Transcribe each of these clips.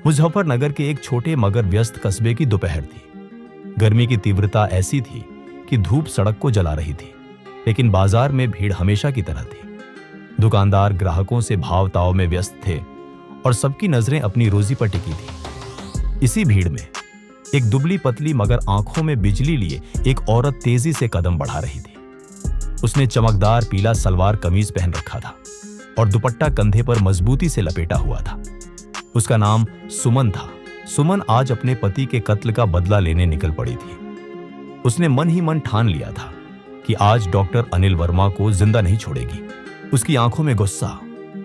मुजफ्फरनगर के एक छोटे मगर व्यस्त कस्बे की दोपहर थी। गर्मी की तीव्रता ऐसी थी कि धूप सड़क को जला रही थी, लेकिन बाजार में भीड़ हमेशा की तरह थी। दुकानदार ग्राहकों से भाव ताव में व्यस्त थे और सबकी नजरें अपनी रोजी पर टिकी थी। इसी भीड़ में एक दुबली पतली मगर आंखों में बिजली लिए एक औरत तेजी से कदम बढ़ा रही थी। उसने चमकदार पीला सलवार कमीज पहन रखा था और दुपट्टा कंधे पर मजबूती से लपेटा हुआ था। उसका नाम सुमन था। सुमन आज अपने पति के कत्ल का बदला लेने निकल पड़ी थी। उसने मन ही मन ठान लिया था कि आज डॉक्टर अनिल वर्मा को जिंदा नहीं छोड़ेगी। उसकी आंखों में गुस्सा,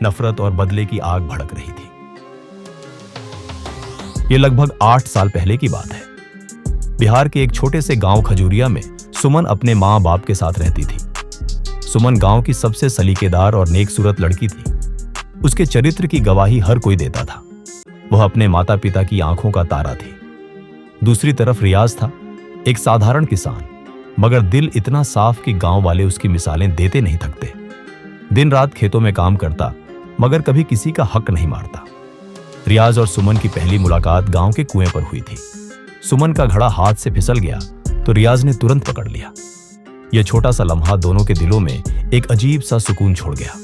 नफरत और बदले की आग भड़क रही थी। यह लगभग 8 साल पहले की बात है। बिहार के एक छोटे से गांव खजूरिया में सुमन अपने मां बाप के साथ रहती थी। सुमन गांव की सबसे सलीकेदार और नेकसूरत लड़की थी। उसके चरित्र की गवाही हर कोई देता था। वह अपने माता पिता की आंखों का तारा थी। दूसरी तरफ रियाज था, एक साधारण किसान, मगर दिल इतना साफ कि गांव वाले उसकी मिसालें देते नहीं थकते। दिन रात खेतों में काम करता, मगर कभी किसी का हक नहीं मारता। रियाज और सुमन की पहली मुलाकात गांव के कुएं पर हुई थी। सुमन का घड़ा हाथ से फिसल गया तो रियाज ने तुरंत पकड़ लिया। यह छोटा सा लम्हा दोनों के दिलों में एक अजीब सा सुकून छोड़ गया।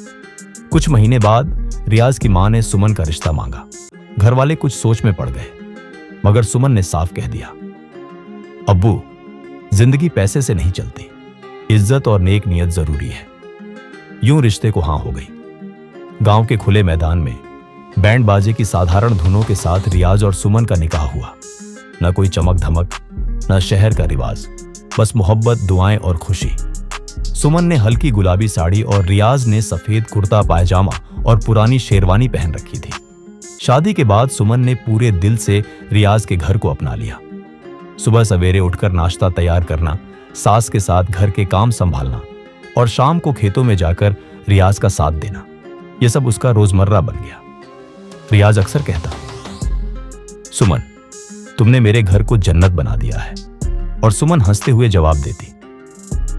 कुछ महीने बाद रियाज की मां ने सुमन का रिश्ता मांगा। घर वाले कुछ सोच में पड़ गए, मगर सुमन ने साफ कह दिया, अब्बू, जिंदगी पैसे से नहीं चलती, इज्जत और नेक नियत जरूरी है। यूं रिश्ते को हां हो गई। गांव के खुले मैदान में बैंड बाजे की साधारण धुनों के साथ रियाज और सुमन का निकाह हुआ। न कोई चमक धमक, न शहर का रिवाज, बस मोहब्बत, दुआएं और खुशी। सुमन ने हल्की गुलाबी साड़ी और रियाज ने सफेद कुर्ता पायजामा और पुरानी शेरवानी पहन रखी थी। शादी के बाद सुमन ने पूरे दिल से रियाज के घर को अपना लिया। सुबह सवेरे उठकर नाश्ता तैयार करना, सास के साथ घर के काम संभालना और शाम को खेतों में जाकर रियाज का साथ देना, यह सब उसका रोजमर्रा बन गया। रियाज अक्सर कहता, सुमन, तुमने मेरे घर को जन्नत बना दिया है। और सुमन हंसते हुए जवाब देती,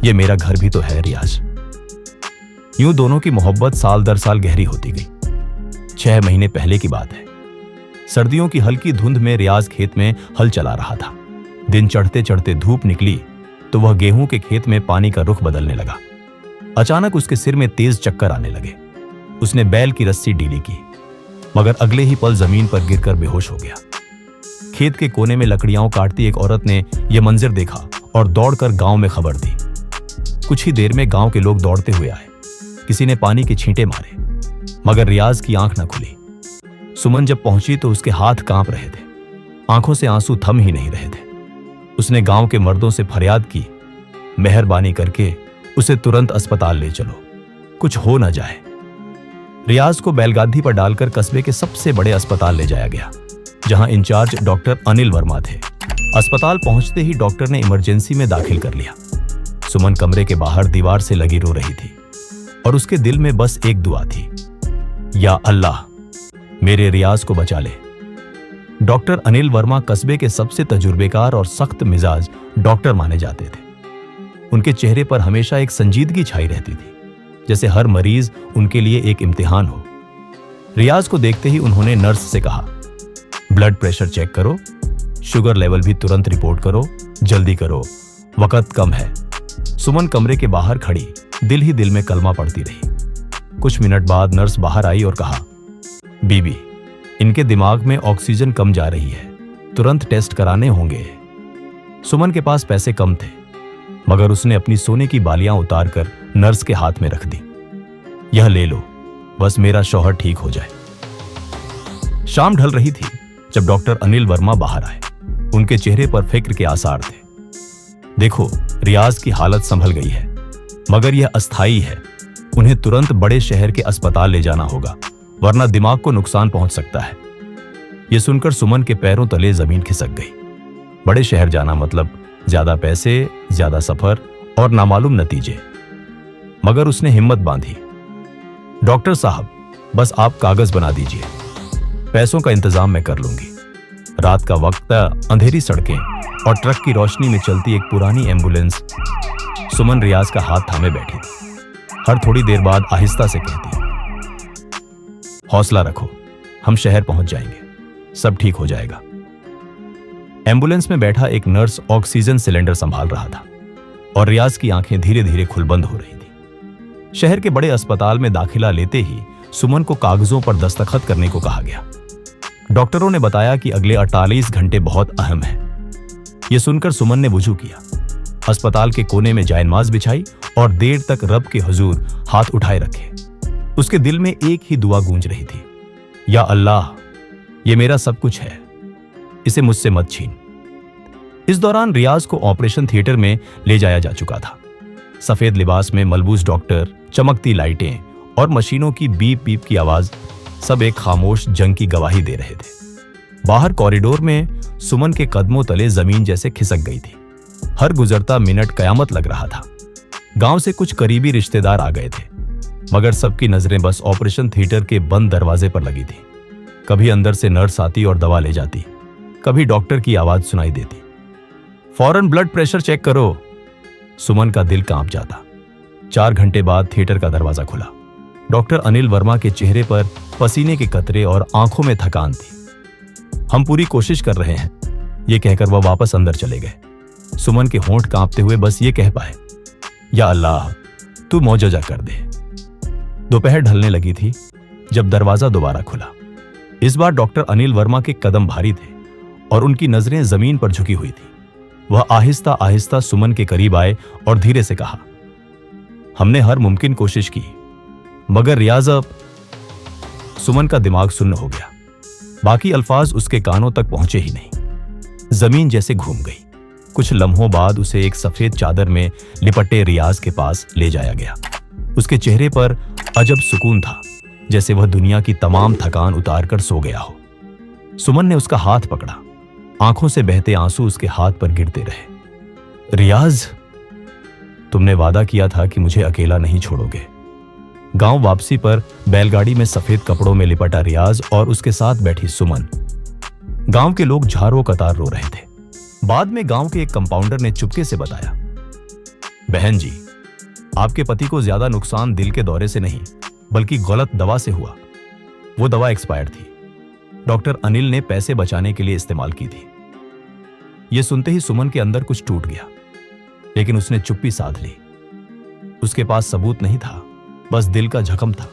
यह मेरा घर भी तो है रियाज। यूं दोनों की मोहब्बत साल दर साल गहरी होती गई। 6 महीने पहले की बात है। सर्दियों की हल्की धुंध में रियाज खेत में हल चला रहा था। दिन चढ़ते चढ़ते धूप निकली तो वह गेहूं के खेत में पानी का रुख बदलने लगा। अचानक उसके सिर में तेज चक्कर आने लगे। उसने बैल की रस्सी ढीली की, मगर अगले ही पल जमीन पर गिरकर बेहोश हो गया। खेत के कोने में लकड़ियां काटती एक औरत ने यह मंजर देखा और दौड़कर गांव में खबर दी। कुछ ही देर में गांव के लोग दौड़ते हुए आए। किसी ने पानी के छींटे मारे, मगर रियाज की आंख न खुली। सुमन जब पहुंची तो उसके हाथ कांप रहे थे, आंखों से आंसू थम ही नहीं रहे थे। उसने गांव के मर्दों से फरियाद की, मेहरबानी करके उसे तुरंत अस्पताल ले चलो, कुछ हो न जाए। रियाज को बैलगाड़ी पर डालकर कस्बे के सबसे बड़े अस्पताल ले जाया गया, जहां इंचार्ज डॉक्टर अनिल वर्मा थे। अस्पताल पहुंचते ही डॉक्टर ने इमरजेंसी में दाखिल कर लिया। सुमन कमरे के बाहर दीवार से लगी रो रही थी और उसके दिल में बस एक दुआ थी, या अल्लाह, मेरे रियाज को बचा ले। डॉक्टर अनिल वर्मा कस्बे के सबसे तजुर्बेकार और सख्त मिजाज डॉक्टर माने जाते थे। उनके चेहरे पर हमेशा एक संजीदगी छाई रहती थी, जैसे हर मरीज उनके लिए एक इम्तिहान हो। रियाज को देखते ही उन्होंने नर्स से कहा, ब्लड प्रेशर चेक करो, शुगर लेवल भी तुरंत रिपोर्ट करो, जल्दी करो, वक्त कम है। सुमन कमरे के बाहर खड़ी दिल ही दिल में कलमा पढ़ती रही। कुछ मिनट बाद नर्स बाहर आई और कहा, बीबी, इनके दिमाग में ऑक्सीजन कम जा रही है, तुरंत टेस्ट कराने होंगे। सुमन के पास पैसे कम थे, मगर उसने अपनी सोने की बालियां उतारकर नर्स के हाथ में रख दी। यह ले लो, बस मेरा शौहर ठीक हो जाए। शाम ढल रही थी जब डॉक्टर अनिल वर्मा बाहर आए। उनके चेहरे पर फिक्र के आसार थे। देखो, रियाज की हालत संभल गई है, मगर यह अस्थायी है। उन्हें तुरंत बड़े शहर के अस्पताल ले जाना होगा, वरना दिमाग को नुकसान पहुंच सकता है। यह सुनकर सुमन के पैरों तले जमीन खिसक गई। बड़े शहर जाना मतलब ज्यादा पैसे, ज्यादा सफर और नामालूम नतीजे। मगर उसने हिम्मत बांधी। डॉक्टर साहब, बस आप कागज बना दीजिए, पैसों का इंतजाम मैं कर लूंगी। रात का वक्त, अंधेरी सड़कें और ट्रक की रोशनी में चलती एक पुरानी एम्बुलेंस। सुमन रियाज का हाथ थामे बैठी थी। हर थोड़ी देर बाद आहिस्ता से कहती, हौसला रखो, हम शहर पहुंच जाएंगे। सब ठीक हो जाएगा। एम्बुलेंस में बैठा एक नर्स ऑक्सीजन सिलेंडर संभाल रहा था और रियाज की आंखें धीरे धीरे खुलबंद हो रही थी। शहर के बड़े अस्पताल में दाखिला लेते ही सुमन को कागजों पर दस्तखत करने को कहा गया। डॉक्टरों ने बताया कि अगले 48 घंटे बहुत अहम है। यह सुनकर सुमन ने वुजू किया, अस्पताल के कोने में जायनमाज बिछाई और देर तक रब के हुजूर हाथ उठाए रखे। उसके दिल में एक ही दुआ गूंज रही थी, या अल्लाह, ये मेरा सब कुछ है, इसे मुझसे मत छीन। इस दौरान रियाज को ऑपरेशन थिएटर में ले जाया जा चुका था। सफेद लिबास में मलबूस डॉक्टर, चमकती लाइटें और मशीनों की बीप बीप की आवाज सब एक खामोश जंग की गवाही दे रहे थे। बाहर कॉरिडोर में सुमन के कदमों तले जमीन जैसे खिसक गई थी। हर गुजरता मिनट कयामत लग रहा था। गांव से कुछ करीबी रिश्तेदार आ गए थे, मगर सबकी नजरें बस ऑपरेशन थिएटर के बंद दरवाजे पर लगी थी। कभी अंदर से नर्स आती और दवा ले जाती, कभी डॉक्टर की आवाज सुनाई देती, फौरन ब्लड प्रेशर चेक करो। सुमन का दिल कांप जाता। 4 घंटे बाद थिएटर का दरवाजा खुला। डॉक्टर अनिल वर्मा के चेहरे पर पसीने के कतरे और आंखों में थकान थी। हम पूरी कोशिश कर रहे हैं, यह कहकर वह वापस अंदर चले गए। सुमन के होंठ कांपते हुए बस ये कह पाए, या अल्लाह, तू मौजजा कर दे। दोपहर ढलने लगी थी जब दरवाजा दोबारा खुला। इस बार डॉक्टर अनिल वर्मा के कदम भारी थे और उनकी नजरें जमीन पर झुकी हुई थी। वह आहिस्ता आहिस्ता सुमन के करीब आए और धीरे से कहा, हमने हर मुमकिन कोशिश की, मगर रियाज अब। सुमन का दिमाग सुन्न हो गया। बाकी अल्फाज उसके कानों तक पहुंचे ही नहीं। जमीन जैसे घूम गई। कुछ लम्हों बाद उसे एक सफेद चादर में लिपटे रियाज के पास ले जाया गया। उसके चेहरे पर अजब सुकून था, जैसे वह दुनिया की तमाम थकान उतार कर सो गया हो। सुमन ने उसका हाथ पकड़ा। आंखों से बहते आंसू उसके हाथ पर गिरते रहे। रियाज, तुमने वादा किया था कि मुझे अकेला नहीं छोड़ोगे। गांव वापसी पर बैलगाड़ी में सफेद कपड़ों में लिपटा रियाज और उसके साथ बैठी सुमन। गांव के लोग झाड़ों कतार रो रहे थे। बाद में गांव के एक कंपाउंडर ने चुपके से बताया, बहन जी, आपके पति को ज्यादा नुकसान दिल के दौरे से नहीं, बल्कि गलत दवा से हुआ। वो दवा एक्सपायर थी। डॉक्टर अनिल ने पैसे बचाने के लिए इस्तेमाल की थी। यह सुनते ही सुमन के अंदर कुछ टूट गया, लेकिन उसने चुप्पी साध ली। उसके पास सबूत नहीं था, बस दिल का जख्म था।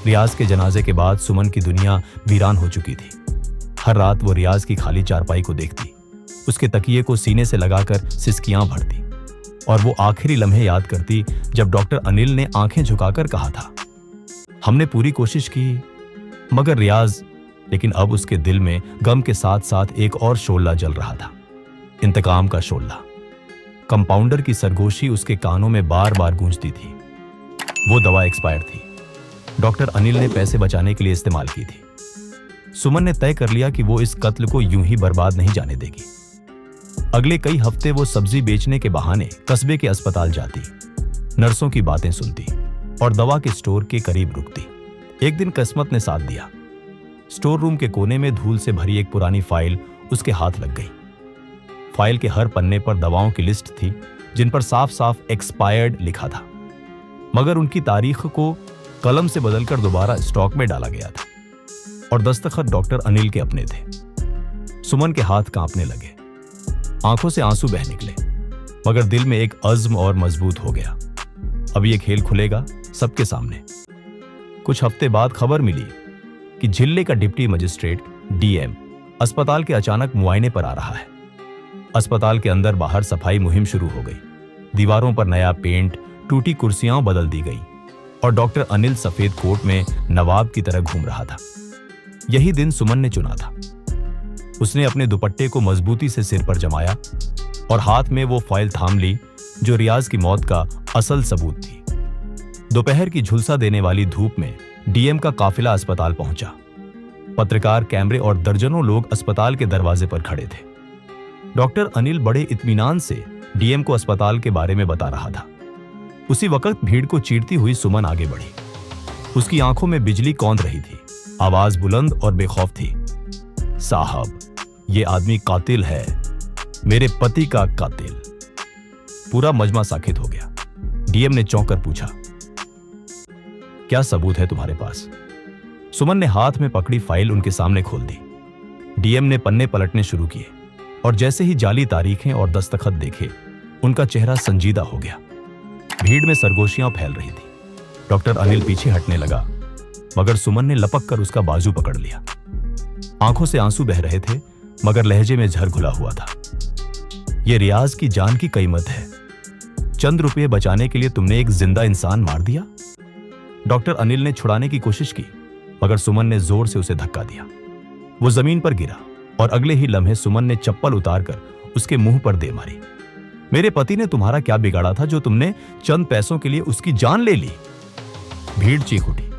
रियाज के जनाजे के बाद सुमन की दुनिया वीरान हो चुकी थी। हर रात वो रियाज की खाली चारपाई को देखती, उसके तकिए को सीने से लगाकर सिसकियां भरती और वो आखिरी लम्हे याद करती जब डॉक्टर अनिल ने आंखें झुकाकर कहा था, हमने पूरी कोशिश की मगर रियाज। लेकिन अब उसके दिल में गम के साथ साथ एक और शोला जल रहा था, इंतकाम का शोला। कंपाउंडर की सरगोशी उसके कानों में बार बार गूंजती थी। वो दवा एक्सपायर थी, डॉक्टर अनिल ने पैसे बचाने के लिए इस्तेमाल की थी। सुमन ने तय कर लिया कि वो इस कत्ल को यूं ही बर्बाद नहीं जाने देगी। अगले कई हफ्ते वो सब्जी बेचने के बहाने कस्बे के अस्पताल जाती, नर्सों की बातें सुनती और दवा के स्टोर के करीब रुकती। एक दिन किस्मत ने साथ दिया। स्टोर रूम के कोने में धूल से भरी एक पुरानी फाइल उसके हाथ लग गई। फाइल के हर पन्ने पर दवाओं की लिस्ट थी, जिन पर साफ साफ एक्सपायर्ड लिखा था, मगर उनकी तारीख को कलम से बदलकर दोबारा स्टॉक में डाला गया था और दस्तखत डॉक्टर अनिल के अपने थे। सुमन के हाथ कांपने लगे, आंखों से आंसू बह निकले, मगर दिल में एक अज़्म और मजबूत हो गया। अब ये खेल खुलेगा सबके सामने। कुछ हफ्ते बाद खबर मिली कि झिल्ले का डिप्टी मजिस्ट्रेट डीएम अस्पताल के अचानक मुआयने पर आ रहा है। अस्पताल के अंदर बाहर सफाई मुहिम शुरू हो गई। दीवारों पर नया पेंट, टूटी कुर्सियां बदल दी गई और डॉक्टर अनिल सफेद कोट में नवाब की तरह घूम रहा था। यही दिन सुमन ने चुना था। उसने अपने दुपट्टे को मजबूती से सिर पर जमाया और हाथ में वो फाइल थाम ली जो रियाज की मौत का असल सबूत थी। दोपहर की झुलसा देने वाली धूप में डीएम का काफिला अस्पताल पहुंचा। पत्रकार, कैमरे और दर्जनों लोग अस्पताल के दरवाजे पर खड़े थे। डॉक्टर अनिल बड़े इत्मीनान से डीएम को अस्पताल के बारे में बता रहा था। उसी वक्त भीड़ को चीरती हुई सुमन आगे बढ़ी। उसकी आंखों में बिजली कौंध रही थी, आवाज बुलंद और बेखौफ थी, साहब, ये आदमी कातिल है, मेरे पति का कातिल। पूरा मजमा साकित हो गया। डीएम ने चौंक कर पूछा, क्या सबूत है तुम्हारे पास? सुमन ने हाथ में पकड़ी फाइल उनके सामने खोल दी। डीएम ने पन्ने पलटने शुरू किए और जैसे ही जाली तारीखें और दस्तखत देखे, उनका चेहरा संजीदा हो गया। भीड़ में सरगोशियां फैल रही थी। डॉक्टर अनिल पीछे हटने लगा, मगर सुमन ने लपक कर उसका बाजू पकड़ लिया। आंखों से आंसू बह रहे थे, मगर लहजे में झर घुला हुआ था। यह रियाज की जान की कीमत है। चंद रुपये बचाने के लिए तुमने एक जिंदा इंसान मार दिया। डॉक्टर अनिल ने छुड़ाने की कोशिश की, मगर सुमन ने जोर से उसे धक्का दिया। वो जमीन पर गिरा और अगले ही लम्हे सुमन ने चप्पल उतारकर उसके मुंह पर दे मारी। मेरे पति ने तुम्हारा क्या बिगाड़ा था जो तुमने चंद पैसों के लिए उसकी जान ले ली? भीड़ चीख उठी।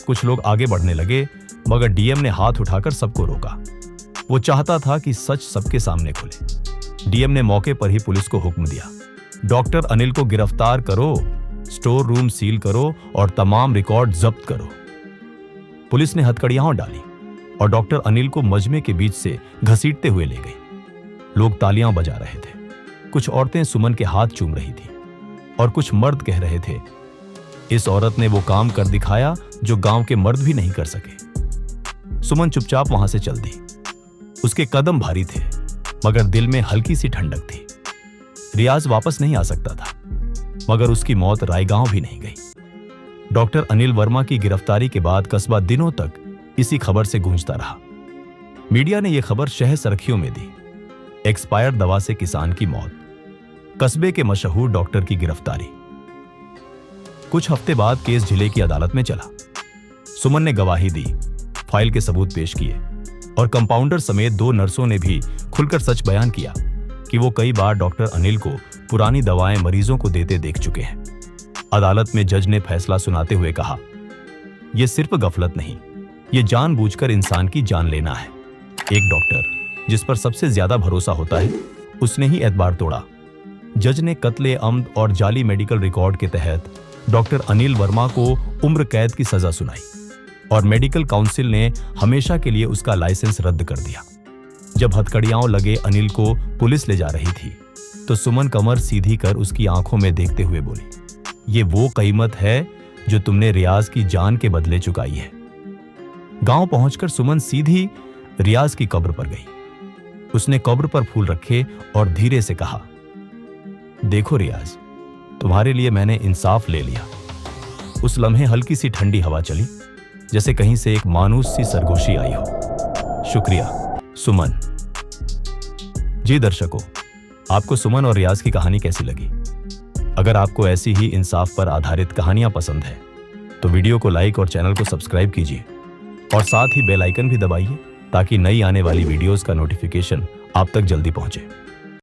कुछ लोग आगे बढ़ने लगे, मगर डीएम ने हाथ उठाकर सबको रोका। वो चाहता था कि सच सबके सामने खुले। डीएम ने मौके पर ही पुलिस को हुक्म दिया, डॉक्टर अनिल को गिरफ्तार करो, स्टोर रूम सील करो और तमाम रिकॉर्ड जब्त करो। पुलिस ने हथकड़ियां डाली और डॉक्टर अनिल को मजमे के बीच से घसीटते हुए ले गई। लोग तालियां बजा रहे थे। कुछ औरतें सुमन के हाथ चूम रही थी और कुछ मर्द कह रहे थे, इस औरत ने वो काम कर दिखाया जो गांव के मर्द भी नहीं कर सके। सुमन चुपचाप वहां से चल दी। उसके कदम भारी थे, मगर दिल में हल्की सी ठंडक थी। रियाज वापस नहीं आ सकता था, मगर उसकी मौत रायगांव भी नहीं गई। डॉक्टर अनिल वर्मा की गिरफ्तारी के बाद कस्बा दिनों तक इसी खबर से गूंजता रहा। मीडिया ने यह खबर शहर सरखियों में दी। एक्सपायर दवा से किसान की मौत, कस्बे के मशहूर डॉक्टर की गिरफ्तारी। कुछ हफ्ते बाद केस जिले की अदालत में चला। सुमन ने गवाही दी, फाइल के सबूत पेश किए और कंपाउंडर समेत 2 नर्सों ने भी खुलकर सच बयान किया कि वो कई बार डॉक्टर अनिल को पुरानी दवाएं मरीजों को देते देख चुके हैं। अदालत में जज ने फैसला सुनाते हुए कहा, यह सिर्फ गफलत नहीं, ये जानबूझकर इंसान की जान लेना है। एक डॉक्टर जिस पर सबसे ज्यादा भरोसा होता है, उसने ही एतबार तोड़ा। जज ने कत्ले अम्द और जाली मेडिकल रिकॉर्ड के तहत डॉक्टर अनिल वर्मा को उम्र कैद की सजा सुनाई और मेडिकल काउंसिल ने हमेशा के लिए उसका लाइसेंस रद्द कर दिया। जब हथकड़ियां लगे अनिल को पुलिस ले जा रही थी, तो सुमन कमर सीधी कर उसकी आंखों में देखते हुए बोली, ये वो कीमत है जो तुमने रियाज की जान के बदले चुकाई है। गांव पहुंचकर सुमन सीधी रियाज की कब्र पर गई। उसने कब्र पर फूल रखे और धीरे से कहा, देखो रियाज, तुम्हारे लिए मैंने इंसाफ ले लिया। उस लम्हे हल्की सी ठंडी हवा चली, जैसे कहीं से एक मानूस सी सरगोशी आई हो। शुक्रिया सुमन। जी दर्शकों, आपको सुमन और रियाज की कहानी कैसी लगी? अगर आपको ऐसी ही इंसाफ पर आधारित कहानियां पसंद है, तो वीडियो को लाइक और चैनल को सब्सक्राइब कीजिए और साथ ही बेल आइकन भी दबाइए ताकि नई आने वाली वीडियोस का नोटिफिकेशन आप तक जल्दी पहुंचे।